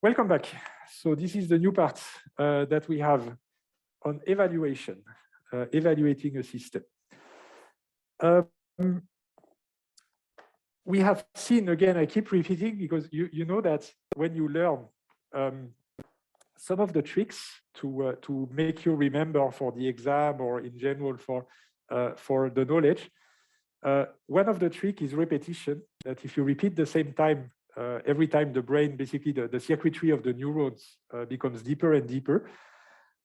Welcome back. So this is the new part that we have on evaluation, evaluating a system. We have seen, again, I keep repeating because you know that when you learn some of the tricks to make you remember for the exam or in general for the knowledge, one of the tricks is repetition, that if you repeat the same time, every time the brain, basically the circuitry of the neurons becomes deeper and deeper.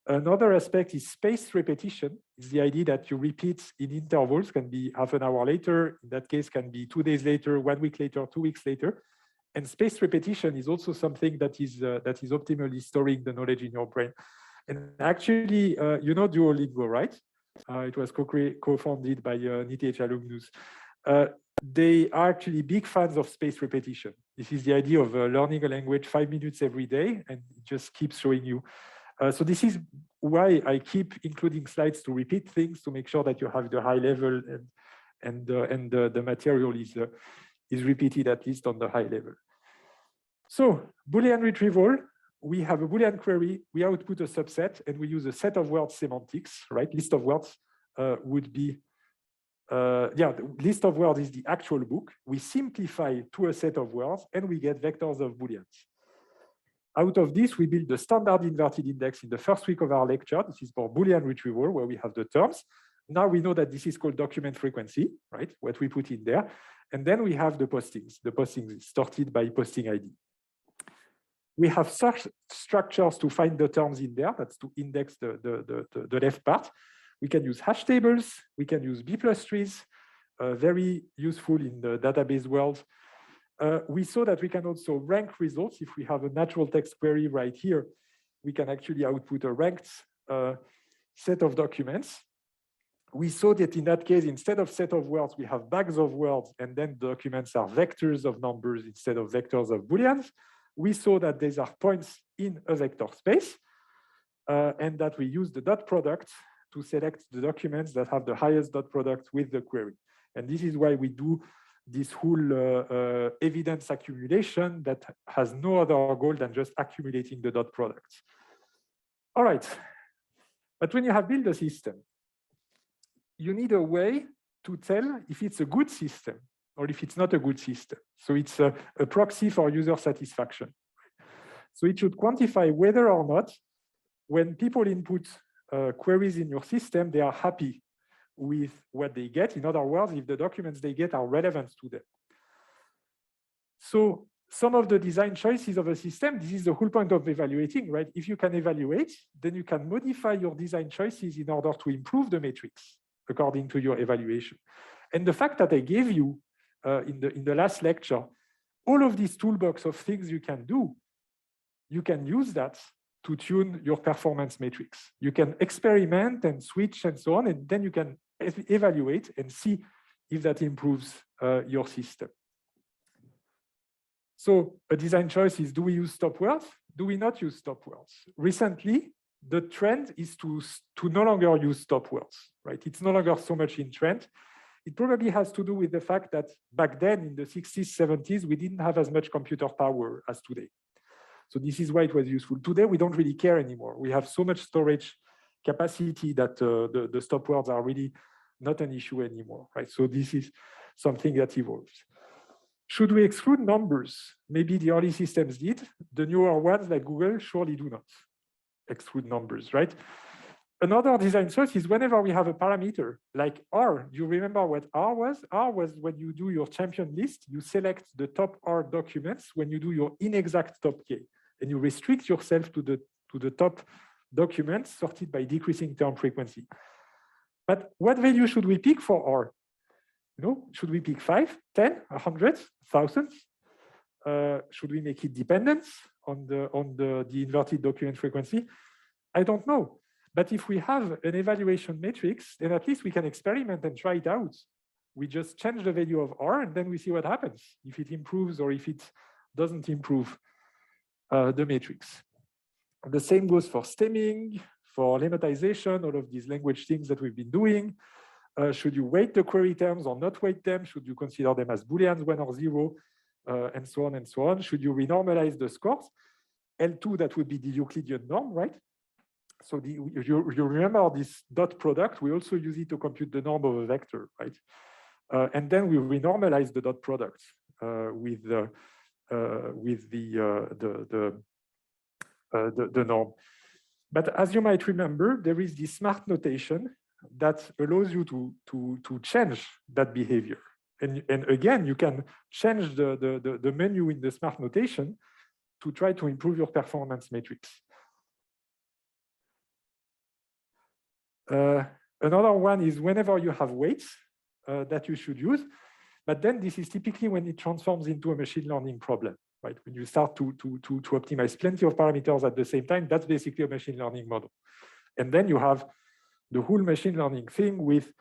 Another aspect is spaced repetition. It's the idea that you repeat in intervals, can be half an hour later, in that case can be 2 days later, 1 week later, 2 weeks later. And spaced repetition is also something that is optimally storing the knowledge in your brain. And actually, you know Duolingo, right? It was co-founded by an ETH alumnus. They are actually big fans of spaced repetition. This is the idea of learning a language 5 minutes every day, and it just keeps showing you. So this is why I keep including slides to repeat things, to make sure that you have the high level and the material is repeated at least on the high level. So Boolean retrieval, we have a Boolean query, we output a subset, and we use a set of words semantics, right? List of words would be, the list of words is the actual book. We simplify to a set of words, and we get vectors of Booleans. Out of this, we build the standard inverted index in the first week of our lecture. This is for Boolean retrieval, where we have the terms. Now we know that this is called document frequency, right? What we put in there. And then we have the postings. The postings is sorted by posting ID. We have search structures to find the terms in there. That's to index the left part. We can use hash tables. We can use B+ trees, very useful in the database world. We saw that we can also rank results. If we have a natural text query right here, we can actually output a ranked set of documents. We saw that in that case, instead of set of words, we have bags of words, and then the documents are vectors of numbers instead of vectors of Booleans. We saw that these are points in a vector space, and that we use the dot product to select the documents that have the highest dot product with the query. And this is why we do this whole evidence accumulation that has no other goal than just accumulating the dot products. All right, but when you have built a system, you need a way to tell if it's a good system or if it's not a good system. So it's a proxy for user satisfaction. So it should quantify whether or not when people input queries in your system, they are happy with what they get. In other words, if the documents they get are relevant to them. So some of the design choices of a system, this is the whole point of evaluating, right? If you can evaluate, then you can modify your design choices in order to improve the metrics according to your evaluation. And the fact that I gave you in the last lecture, all of this toolbox of things you can do, you can use that to tune your performance metrics. You can experiment and switch and so on, and then you can evaluate and see if that improves your system. So a design choice is, do we use stop words? Do we not use stop words? Recently, the trend is to no longer use stop words, right? It's no longer so much in trend. It probably has to do with the fact that back then in the 60s, 70s, we didn't have as much computer power as today. So this is why it was useful. Today, we don't really care anymore. We have so much storage capacity that the stop words are really not an issue anymore, right? So this is something that evolves. Should we exclude numbers? Maybe the early systems did. The newer ones like Google surely do not exclude numbers, right? Another design choice is whenever we have a parameter like R. Do you remember what R was? R was when you do your champion list, you select the top R documents when you do your inexact top K, and you restrict yourself to the top documents sorted by decreasing term frequency. But what value should we pick for R? You know, should we pick 5, 10, 100, 1,000? Should we make it dependent on the inverted document frequency? I don't know. But if we have an evaluation matrix, then at least we can experiment and try it out. We just change the value of R, and then we see what happens, if it improves or if it doesn't improve the matrix. The same goes for stemming, for lemmatization, all of these language things that we've been doing. Should you weight the query terms or not weight them? Should you consider them as Booleans 1 or 0? And so on and so on. Should you renormalize the scores? L2, that would be the Euclidean norm, right? So you remember this dot product, we also use it to compute the norm of a vector, right? And then we renormalize the dot product with the norm. But as you might remember, there is this smart notation that allows you to change that behavior. And again, you can change the menu in the smart notation to try to improve your performance metrics. Another one is whenever you have weights that you should use, but then this is typically when it transforms into a machine learning problem, right? When you start to optimize plenty of parameters at the same time, that's basically a machine learning model. And then you have the whole machine learning thing with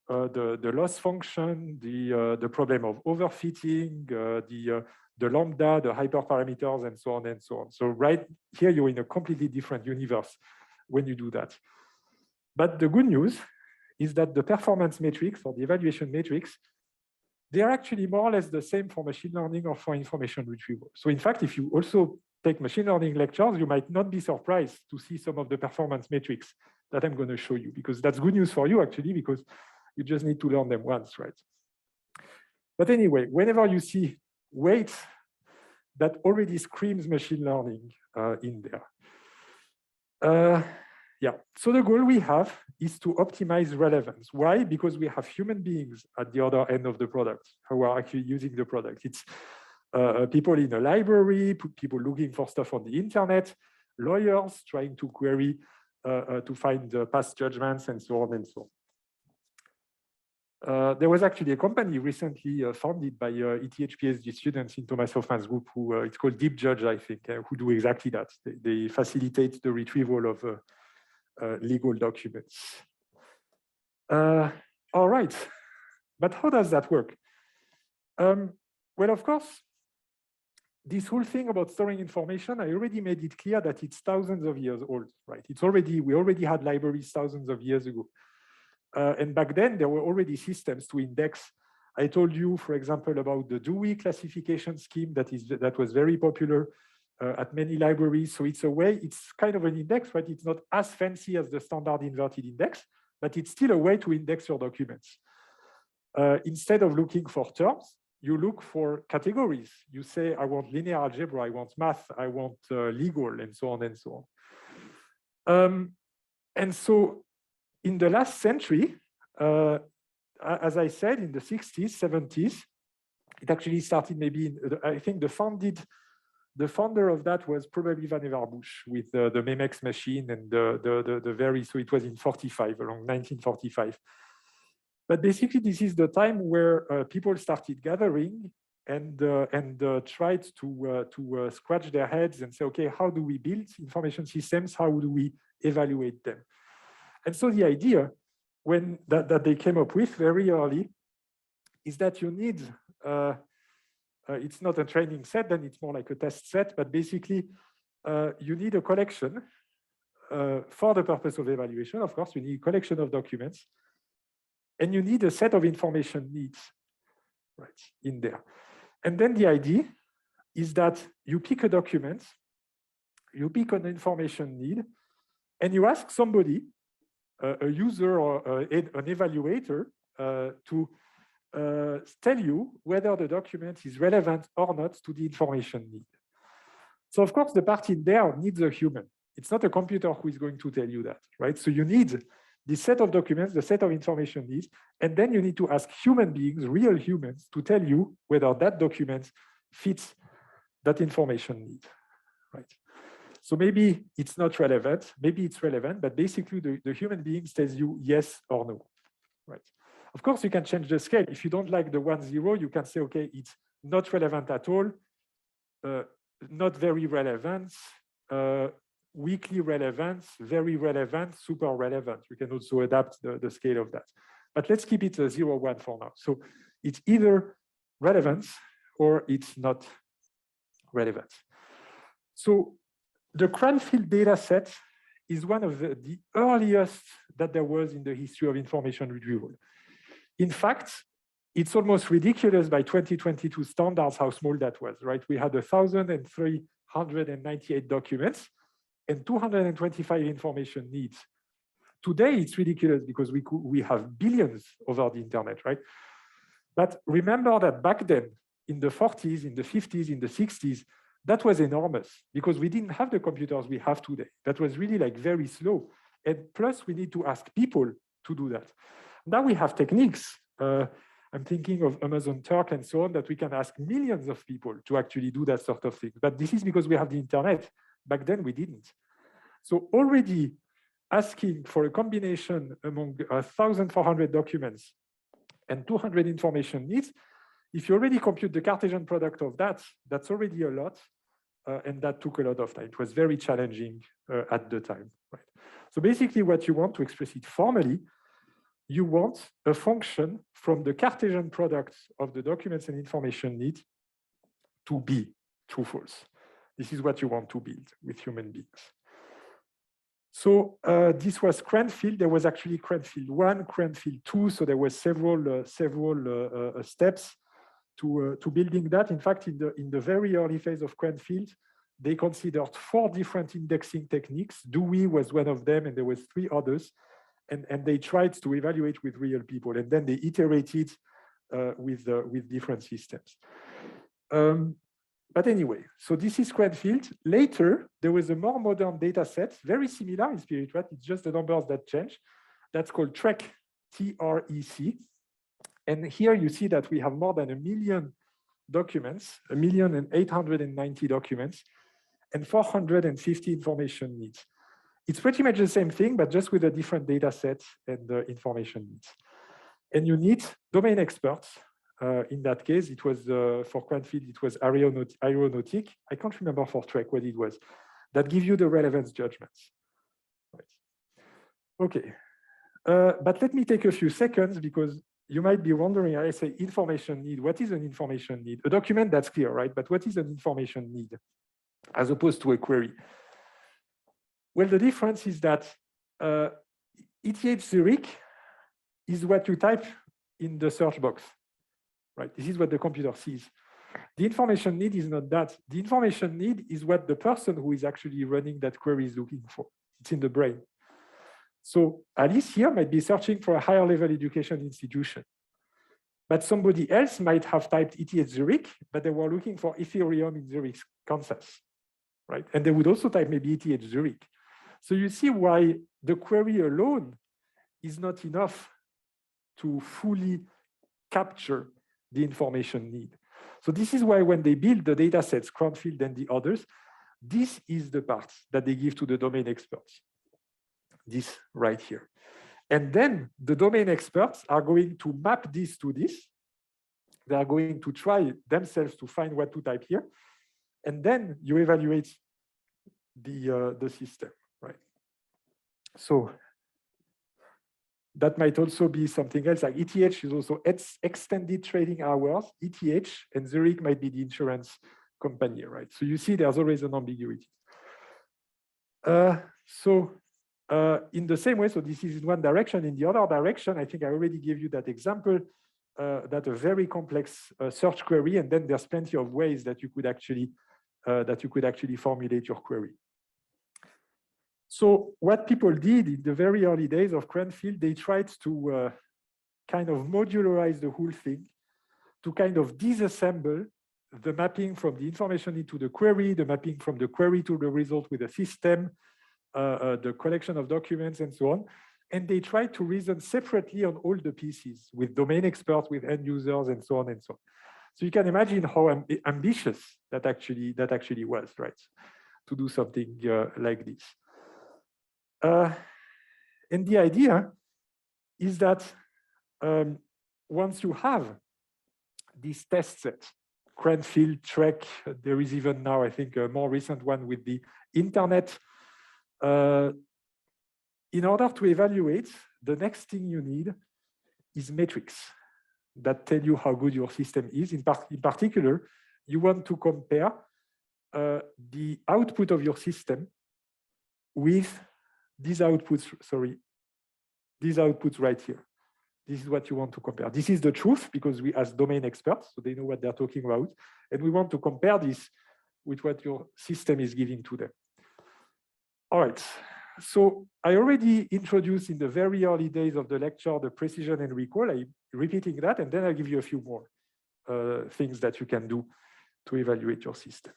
the loss function, the problem of overfitting, the lambda, the hyperparameters, and so on and so on. So right here, you're in a completely different universe when you do that. But the good news is that the performance metrics or the evaluation metrics, they are actually more or less the same for machine learning or for information retrieval. So in fact, if you also take machine learning lectures, you might not be surprised to see some of the performance metrics that I'm going to show you, because that's good news for you actually, because you just need to learn them once, right? But anyway, whenever you see weights, that already screams machine learning in there. Yeah, so the goal we have is to optimize relevance. Why? Because we have human beings at the other end of the product who are actually using the product. It's people in a library, people looking for stuff on the internet, lawyers trying to query to find past judgments, and so on and so on. There was actually a company recently founded by ETH PhD students in Thomas Hoffman's group, who it's called Deep Judge, I think, who do exactly that. They facilitate the retrieval of legal documents. All right, but how does that work? Well, of course, this whole thing about storing information, I already made it clear that it's thousands of years old, right? We already had libraries thousands of years ago. And back then, there were already systems to index. I told you, for example, about the Dewey classification scheme that was very popular at many libraries. So it's a way, it's kind of an index, right? It's not as fancy as the standard inverted index, but it's still a way to index your documents. Instead of looking for terms, you look for categories. You say, I want linear algebra, I want math, I want legal, and so on and so on. And so in the last century, as I said, in the 60s, 70s, it actually started maybe, I think the founder of that was probably Vannevar Bush with the Memex machine and so it was in 45, around 1945. But basically, this is the time where people started gathering and tried to scratch their heads and say, okay, how do we build information systems? How do we evaluate them? And so the idea that they came up with very early is that you need, it's not a training set, then it's more like a test set, but basically you need a collection for the purpose of evaluation. Of course, you need a collection of documents, and you need a set of information needs right in there. And then the idea is that you pick a document, you pick an information need, and you ask somebody, a user or an evaluator, to tell you whether the document is relevant or not to the information need. So of course, the part in there needs a human. It's not a computer who is going to tell you that, right? So you need the set of documents, the set of information needs, and then you need to ask human beings, real humans, to tell you whether that document fits that information need, right? So maybe it's not relevant, maybe it's relevant, but basically the human beings tells you yes or no, right? Of course, you can change the scale. If you don't like the 1, 0, you can say, okay, it's not relevant at all, not very relevant, weakly relevant, very relevant, super relevant. You can also adapt the scale of that. But let's keep it a 0, 1 for now. So it's either relevant or it's not relevant. So the Cranfield data set is one of the earliest that there was in the history of information retrieval. In fact, it's almost ridiculous by 2022 standards how small that was, right? We had 1,300 198 documents and 225 information needs. Today, it's ridiculous because we have billions over the internet, right? But remember that back then, in the 40s, in the 50s, in the 60s, that was enormous because we didn't have the computers we have today. That was really like very slow. And plus, we need to ask people to do that. Now we have techniques. I'm thinking of Amazon Turk and so on, that we can ask millions of people to actually do that sort of thing. But this is because we have the internet. Back then, we didn't. So already asking for a combination among 1,400 documents and 200 information needs, if you already compute the Cartesian product of that, that's already a lot. And that took a lot of time. It was very challenging at the time. Right? So basically what you want, to express it formally, you want a function from the Cartesian product of the documents and information needs to be true, false. This is what you want to build with human beings. So this was Cranfield. There was actually Cranfield 1, Cranfield 2. So there were several steps to building that. In fact, in the very early phase of Cranfield, they considered 4 different indexing techniques. Dewey was one of them, and there was 3 others. And they tried to evaluate with real people, and then they iterated with different systems. But anyway, so this is Cranfield. Later, there was a more modern data set, very similar in spirit, right? It's just the numbers that change. That's called TREC, T-R-E-C. And here you see that we have more than 1 million documents, 1,890 documents, and 450 information needs. It's pretty much the same thing, but just with a different data set and information needs. And you need domain experts. In that case, it was for Cranfield, it was aeronautic. I can't remember for TREC what it was. That give you the relevance judgments. Right. Okay, but let me take a few seconds because you might be wondering, I say information need. What is an information need? A document, that's clear, right? But what is an information need as opposed to a query? Well, the difference is that ETH Zurich is what you type in the search box, right? This is what the computer sees. The information need is not that. The information need is what the person who is actually running that query is looking for. It's in the brain. So Alice here might be searching for a higher level education institution. But somebody else might have typed ETH Zurich, but they were looking for Ethereum in Zurich, Kansas, right? And they would also type maybe ETH Zurich. So you see why the query alone is not enough to fully capture the information need. So this is why when they build the data sets, Cranfield and the others, this is the part that they give to the domain experts. This right here. And then the domain experts are going to map this to this. They are going to try themselves to find what to type here. And then you evaluate the system, right? So that might also be something else, like ETH is also extended trading hours. ETH and Zurich might be the insurance company, right? So you see there's always an ambiguity. In the same way, so this is in one direction. In the other direction, I think I already gave you that example, that a very complex search query, and then there's plenty of ways that you could actually formulate your query. So what people did in the very early days of Cranfield, they tried to kind of modularize the whole thing, to kind of disassemble the mapping from the information into the query, the mapping from the query to the result with a system, the collection of documents and so on. And they tried to reason separately on all the pieces with domain experts, with end users and so on and so on. So you can imagine how ambitious that actually was, right? To do something like this. And the idea is that once you have these test sets, Cranfield, TREC, there is even now, I think, a more recent one with the internet. In order to evaluate, the next thing you need is metrics that tell you how good your system is. In particular, you want to compare the output of your system with these outputs, these outputs right here. This is what you want to compare. This is the truth because we as domain experts, so they know what they're talking about. And we want to compare this with what your system is giving to them. All right. So I already introduced in the very early days of the lecture the precision and recall. I'm repeating that, and then I'll give you a few more things that you can do to evaluate your system.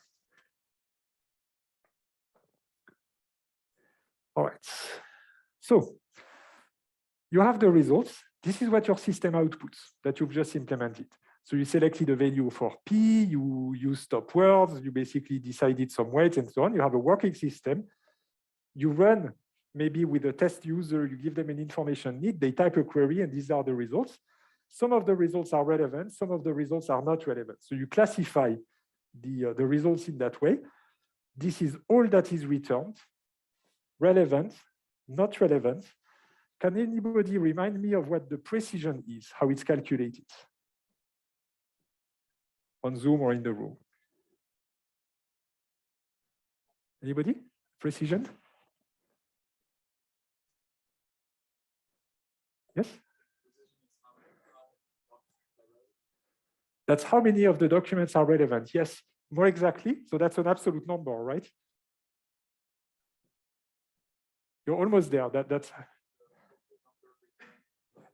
All right. So you have the results. This is what your system outputs that you've just implemented. So you selected a value for P, you use stop words, you basically decided some weights and so on. You have a working system. You run maybe with a test user, you give them an information need, they type a query, and these are the results. Some of the results are relevant, some of the results are not relevant. So you classify the results in that way. This is all that is returned, relevant, not relevant. Can anybody remind me of what the precision is, how it's calculated on Zoom or in the room? Anybody? Precision? Yes? That's how many of the documents are relevant. Yes, more exactly. So that's an absolute number, right? You're almost there. That's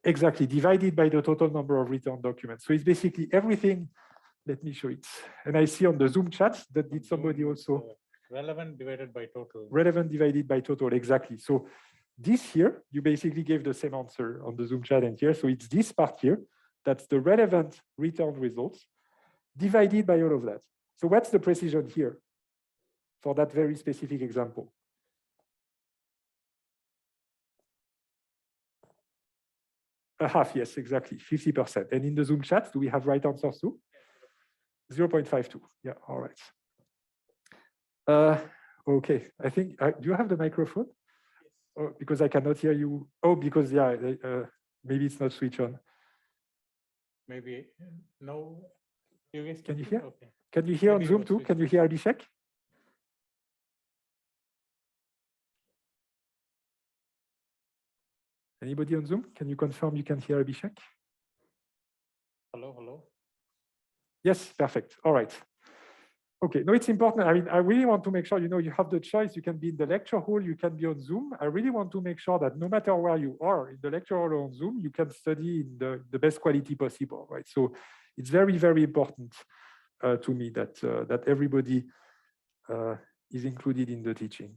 exactly divided by the total number of returned documents. So it's basically everything. Let me show it. And I see on the Zoom chat that did somebody also. Relevant divided by total. Relevant divided by total, exactly. So this here, you basically gave the same answer on the Zoom chat and here. So it's this part here. That's the relevant returned results divided by all of that. So what's the precision here for that very specific example? A half, yes, exactly, 50%. And in the Zoom chat, do we have right answers too? 0.52. Yeah, all right. Okay, I think, do you have the microphone? Oh, because I cannot hear you. Oh, because, yeah, maybe it's not switched on. Maybe, no. You guys can you hear? Okay. Can you hear maybe on Zoom too? Can you hear Abhishek? Anybody on Zoom? Can you confirm you can hear Abhishek? Hello, hello. Yes, perfect. All right. Okay, no, it's important. I mean, I really want to make sure, you have the choice. You can be in the lecture hall, you can be on Zoom. I really want to make sure that no matter where you are, in the lecture hall or on Zoom, you can study in the best quality possible, right? So it's very, very important to me that, that everybody is included in the teaching.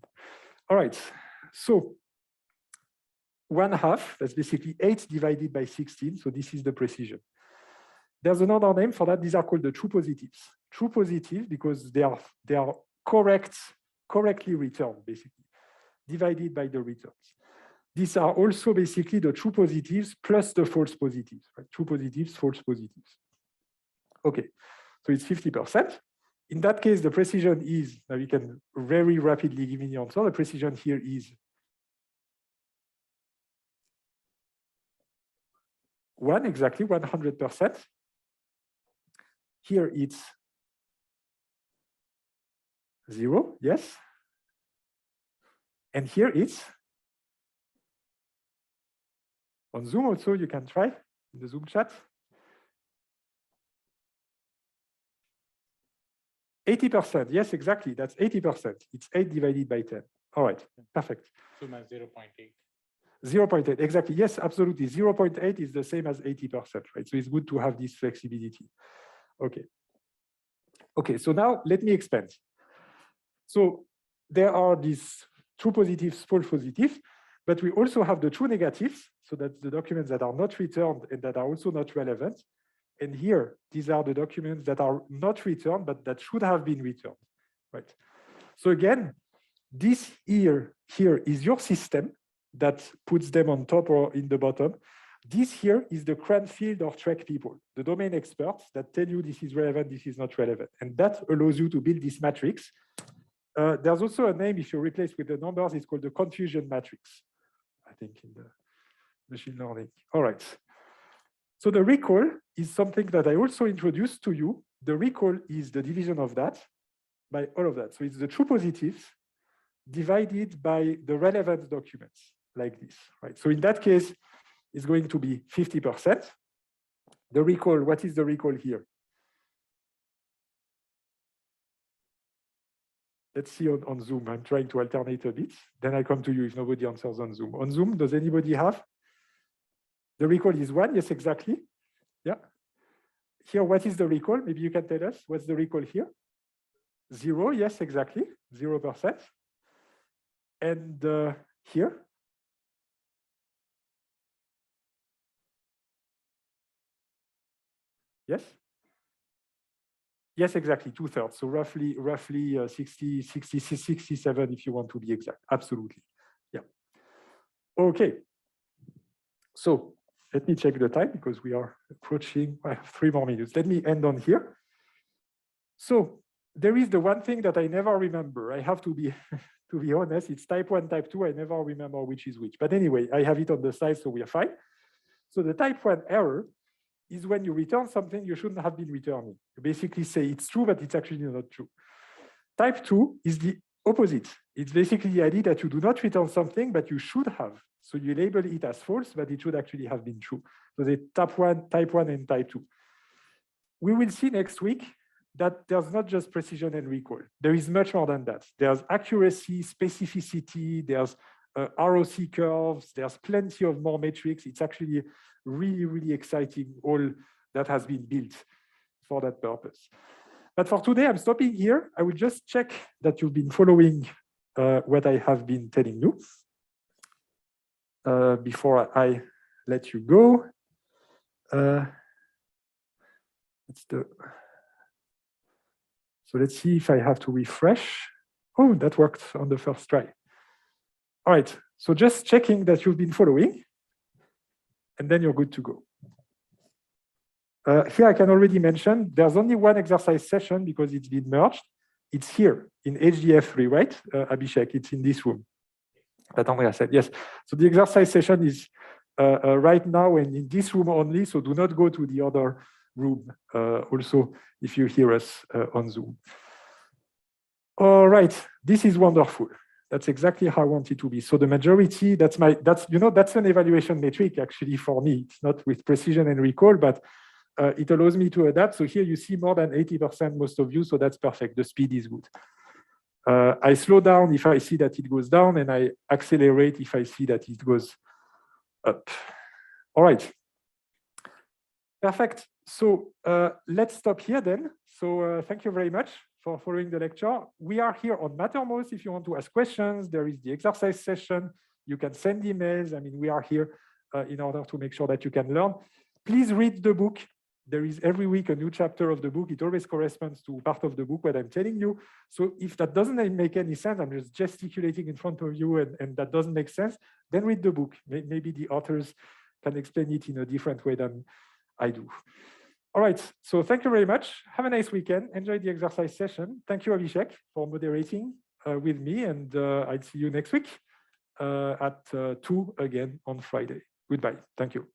All right, so 1/2, that's basically 8 divided by 16. So this is the precision. There's another name for that. These are called the true positives. True positive because they are correctly returned, basically, divided by the returns. These are also basically the true positives plus the false positives, right? True positives, false positives. Okay, so it's 50%. In that case, the precision is, now we can very rapidly give me the answer. The precision here is 1, exactly, 100%. Here it's 0, yes. And here it's, on Zoom also, you can try in the Zoom chat. 80%, yes, exactly, that's 80%. It's 8 divided by 10. All right, perfect. Zoom has 0.8. 0.8, exactly, yes, absolutely. 0.8 is the same as 80%, right? So it's good to have this flexibility. Okay. Okay, so now let me expand. So there are these true positives, false positives, but we also have the true negatives. So that's the documents that are not returned and that are also not relevant. And here, these are the documents that are not returned, but that should have been returned, right? So again, this here is your system that puts them on top or in the bottom. This here is the Cranfield or Trek people, the domain experts that tell you this is relevant, this is not relevant. And that allows you to build this matrix. There's also a name, if you replace with the numbers, it's called the confusion matrix, I think, in the machine learning. All right. So the recall is something that I also introduced to you. The recall is the division of that by all of that. So it's the true positives divided by the relevant documents, like this, right? So in that case, it's going to be 50%. The recall, what is the recall here? Let's see on Zoom. I'm trying to alternate a bit. Then I come to you if nobody answers on Zoom. On Zoom, does anybody have? The recall is 1. Yes, exactly. Yeah. Here, what is the recall? Maybe you can tell us. What's the recall here? 0. Yes, exactly. 0%. And here? Yes? Yes, exactly. 2/3. So roughly 60, 67 if you want to be exact. Absolutely. Yeah. Okay. So let me check the time because we are approaching. I have 3 more minutes. Let me end on here. So there is the one thing that I never remember. I have to be to be honest. It's type 1, type 2. I never remember which is which. But anyway, I have it on the side, so we are fine. So the type 1 error is when you return something you shouldn't have been returning. You basically say it's true, but it's actually not true. Type 2 is the opposite. It's basically the idea that you do not return something, but you should have. So you label it as false, but it should actually have been true. So the type 1 and type 2. We will see next week that there's not just precision and recall. There is much more than that. There's accuracy, specificity, there's ROC curves, there's plenty of more metrics. It's actually really, really exciting, all that has been built for that purpose. But for today, I'm stopping here. I will just check that you've been following what I have been telling you before I let you go. So let's see if I have to refresh. Oh, that worked on the first try. All right, so just checking that you've been following, and then you're good to go. Here I can already mention there's only one exercise session because it's been merged. It's here in HDF3, right, Abhishek? It's in this room. That Andrea said, yes. So the exercise session is right now and in this room only, so do not go to the other room also if you hear us on Zoom. All right, this is wonderful. That's exactly how I want it to be. So the majority, that's an evaluation metric actually for me. It's not with precision and recall, but it allows me to adapt. So here you see more than 80% most of you, so that's perfect. The speed is good. I slow down if I see that it goes down, and I accelerate if I see that it goes up. All right. Perfect. So let's stop here then. So thank you very much for following the lecture. We are here on Mattermost if you want to ask questions. There is the exercise session. You can send emails. I mean, we are here in order to make sure that you can learn. Please read the book. There is every week a new chapter of the book. It always corresponds to part of the book, what I'm telling you. So if that doesn't make any sense, I'm just gesticulating in front of you and that doesn't make sense, then read the book. Maybe the authors can explain it in a different way than I do. All right, so thank you very much. Have a nice weekend. Enjoy the exercise session. Thank you, Abhishek, for moderating with me, and I'll see you next week at 2 again on Friday. Goodbye. Thank you.